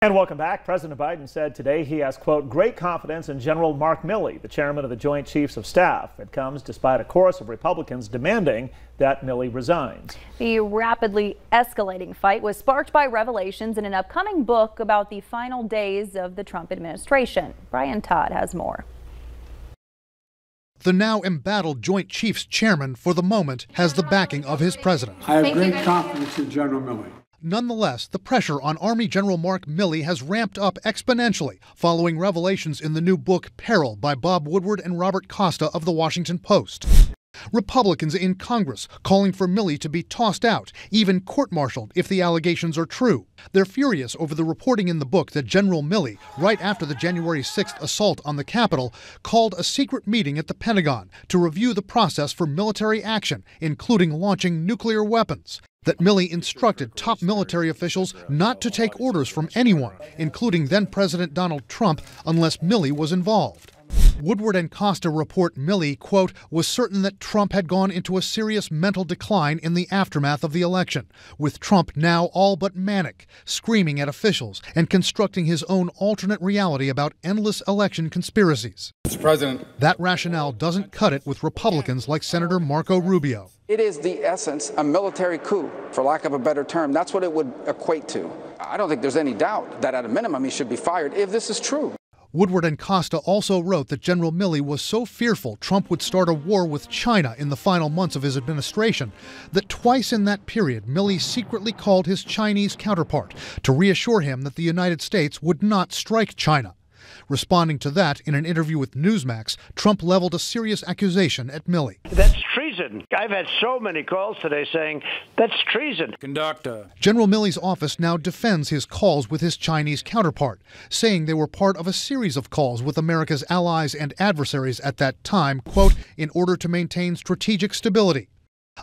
And welcome back. President Biden said today he has, quote, great confidence in General Mark Milley, the chairman of the Joint Chiefs of Staff. It comes despite a chorus of Republicans demanding that Milley resigns. The rapidly escalating fight was sparked by revelations in an upcoming book about the final days of the Trump administration. Brian Todd has more. The now embattled Joint Chiefs chairman, for the moment, has the backing of his president. I have great confidence in General Milley. Nonetheless, the pressure on Army General Mark Milley has ramped up exponentially following revelations in the new book Peril by Bob Woodward and Robert Costa of The Washington Post. Republicans in Congress calling for Milley to be tossed out, even court-martialed if the allegations are true. They're furious over the reporting in the book that General Milley, right after the January 6th assault on the Capitol, called a secret meeting at the Pentagon to review the process for military action, including launching nuclear weapons. That Milley instructed top military officials not to take orders from anyone, including then-President Donald Trump, unless Milley was involved. Woodward and Costa report Milley, quote, was certain that Trump had gone into a serious mental decline in the aftermath of the election, with Trump now all but manic, screaming at officials and constructing his own alternate reality about endless election conspiracies. Mr. President, that rationale doesn't cut it with Republicans like Senator Marco Rubio. It is the essence, a military coup, for lack of a better term. That's what it would equate to. I don't think there's any doubt that at a minimum he should be fired if this is true. Woodward and Costa also wrote that General Milley was so fearful Trump would start a war with China in the final months of his administration that twice in that period Milley secretly called his Chinese counterpart to reassure him that the United States would not strike China. Responding to that, in an interview with Newsmax, Trump leveled a serious accusation at Milley. That's treason. I've had so many calls today saying that's treason. Conductor. General Milley's office now defends his calls with his Chinese counterpart, saying they were part of a series of calls with America's allies and adversaries at that time, quote, in order to maintain strategic stability.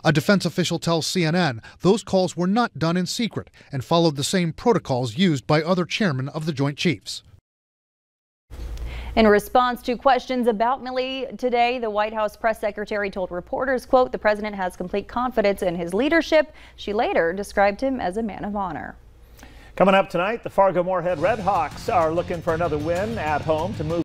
A defense official tells CNN those calls were not done in secret and followed the same protocols used by other chairmen of the Joint Chiefs. In response to questions about Milley today, the White House press secretary told reporters, quote, the president has complete confidence in his leadership. She later described him as a man of honor. Coming up tonight, the Fargo-Moorhead Redhawks are looking for another win at home to move